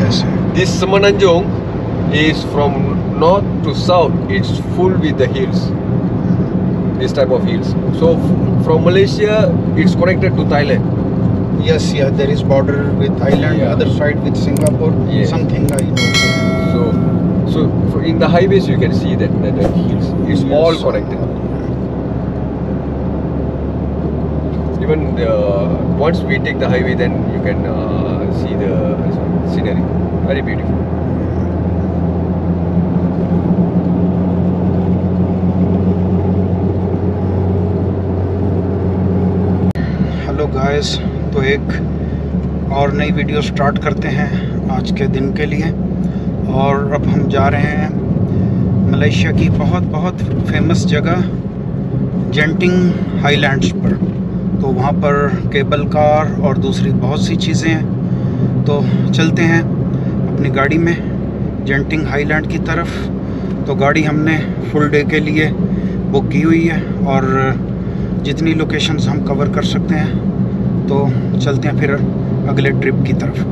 ऐसे। This Semenanjung is from north to south. It's full with the hills. This type of hills. So from Malaysia, it's connected to Thailand. Yes, yeah, there is border with Thailand, Yeah. other side with Singapore. Yes. Something I know. So in the highways you can see that the hills. It's Yes. all connected. Even once we take the highway, then you can see the scenery. Very beautiful. Hello guys, तो एक और नई video start करते हैं आज के दिन के लिए। और अब हम जा रहे हैं मलेशिया की बहुत फेमस जगह जेंटिंग हाईलैंड्स पर। तो वहाँ पर केबल कार और दूसरी बहुत सी चीज़ें हैं। तो चलते हैं अपनी गाड़ी में जेंटिंग हाईलैंड की तरफ। तो गाड़ी हमने फुल डे के लिए बुक की हुई है और जितनी लोकेशंस हम कवर कर सकते हैं। तो चलते हैं फिर अगले ट्रिप की तरफ।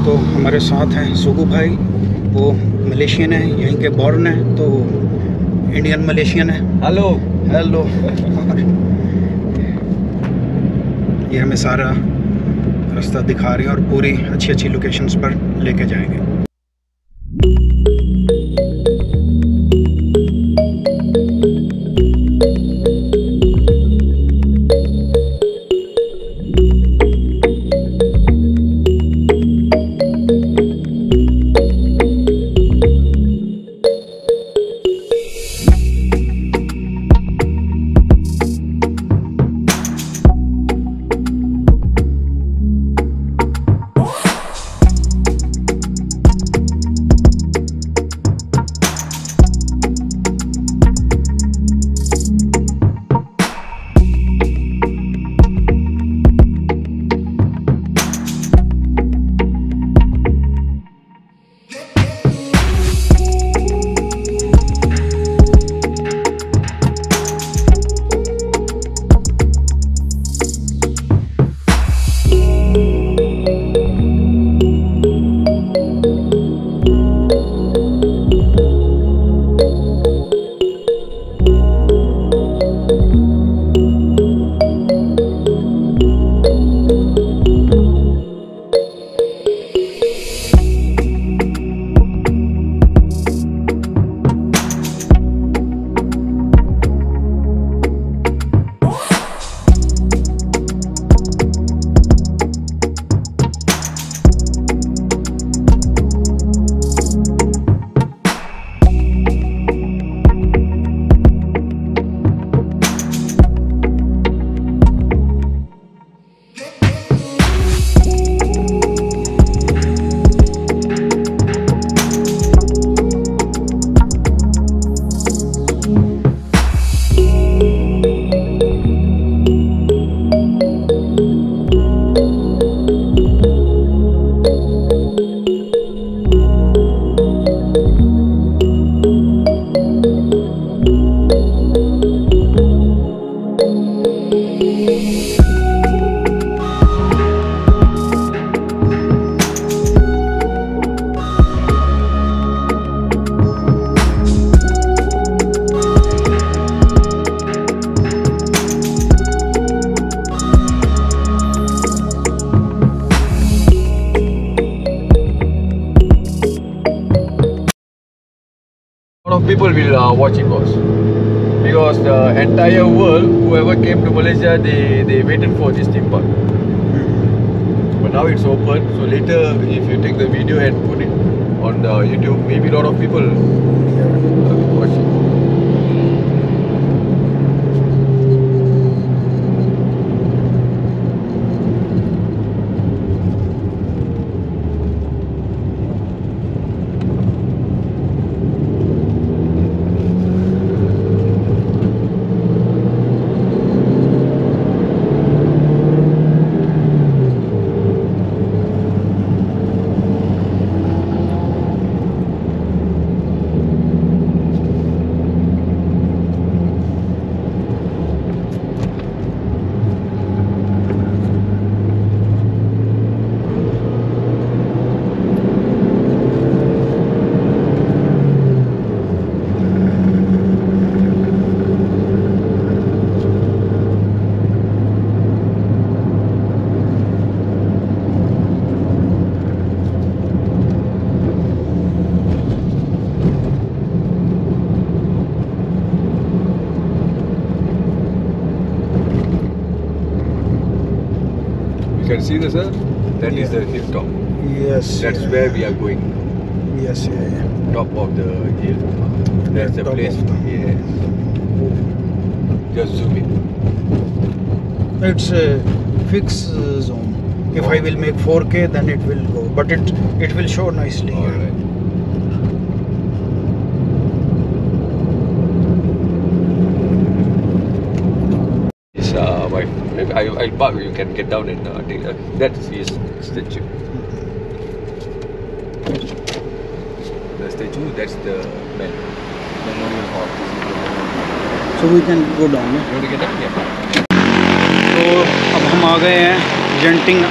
तो हमारे साथ हैं सुगु भाई, वो मलेशियन है, यहीं के बॉर्न है, तो इंडियन मलेशियन है। Hello. हेलो। ये हमें सारा रास्ता दिखा रहे हैं और पूरी अच्छी लोकेशंस पर लेके जाएंगे। lot of people will watch it, boss, because the entire world, whoever came to Malaysia, they waited for this theme park. But now it's open, so later if you take the video and put it on YouTube, maybe a lot of people watch it. can see this, sir? That is the hilltop. Yes. That's where we are going. Yes, yeah. Top of the hill. That's the Top place. of the- Yes. Just zoom in. It's a fixed zone. If I will make 4K, then it will go. But it will show nicely. All right. It's maybe I'll park. You can get down and take that's his statue. The statue. That's the man. Memorial Hall. So we can go down. You want to get down? Yeah. तो अब हम आ गए हैं जेंटिंग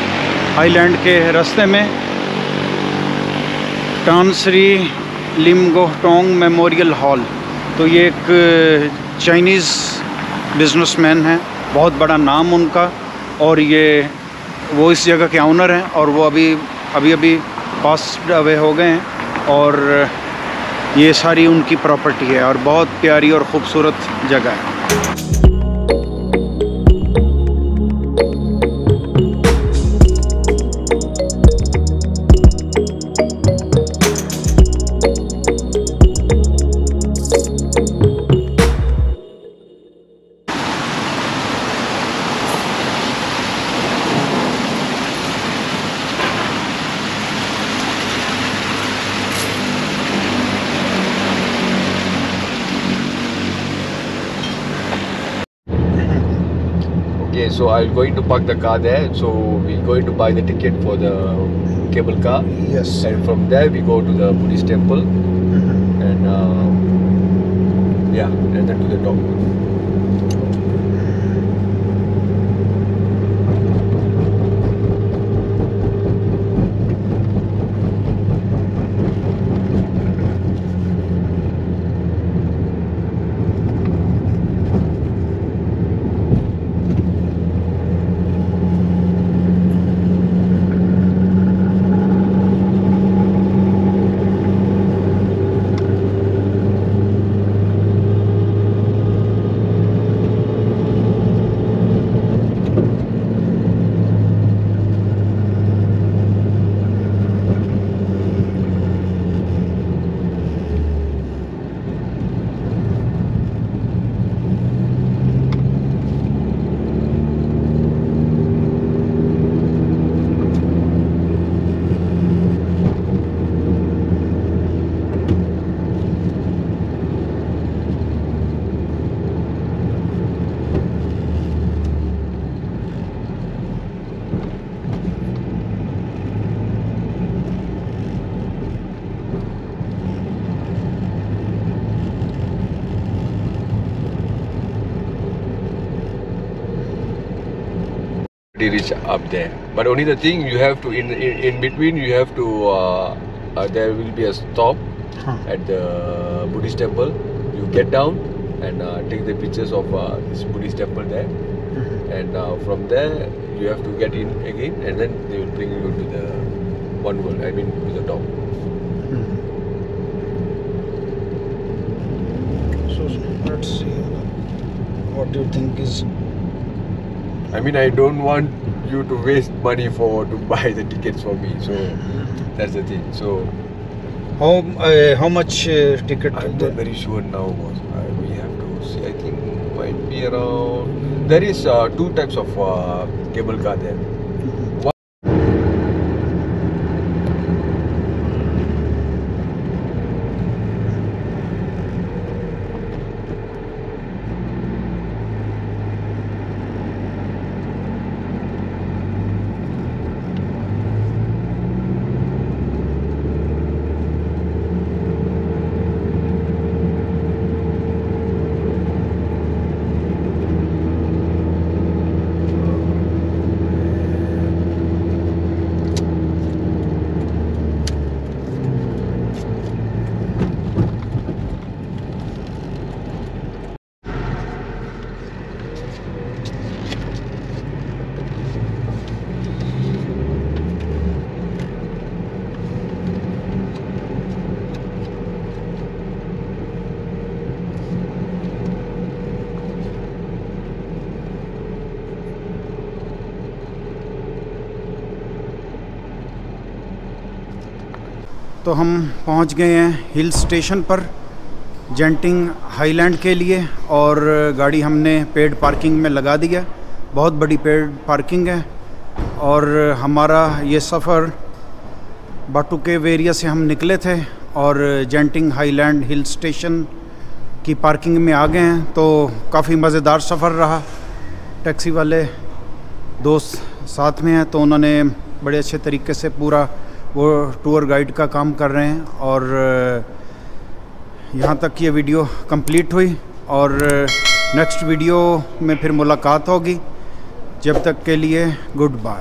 highland के रास्ते में। टान Shri लिमगोहटोंग memorial hall. तो ये एक चाइनीज़ बिजनेसमैन हैं, बहुत बड़ा नाम उनका, और ये वो इस जगह के ऑनर हैं और वो अभी पास अवे हो गए हैं, और ये सारी उनकी प्रॉपर्टी है और बहुत प्यारी और ख़ूबसूरत जगह है। Okay, so I'm going to park the car there. So we're going to buy the ticket for the cable car. Yes. And from there we go to the Buddhist temple and yeah, and then to the top. Reach up there, but only the thing you have to in between you have to there will be a stop at the Buddhist temple. You get down and take the pictures of this Buddhist temple there, and from there you have to get in again, and then they will bring you to the one world. I mean to the top. So let's see. What do you think is? I mean, I don't want you to waste money to buy the tickets for me. So that's the thing. So How much ticket? I'm not very sure now, boss. We have to see. I think might be around. There is two types of cable car there. तो हम पहुंच गए हैं hill station पर जेंटिंग highland के लिए और गाड़ी हमने पेड पार्किंग में लगा दिया। बहुत बड़ी पेड पार्किंग है और हमारा ये सफ़र बाटू के एरिया से हम निकले थे और जेंटिंग हाईलैंड हिल स्टेशन की पार्किंग में आ गए हैं। तो काफ़ी मज़ेदार सफ़र रहा। टैक्सी वाले दोस्त साथ में हैं तो उन्होंने बड़े अच्छे तरीके से पूरा वो टूर गाइड का काम कर रहे हैं और यहाँ तक ये वीडियो कंप्लीट हुई और नेक्स्ट वीडियो में फिर मुलाकात होगी। जब तक के लिए गुड बाय।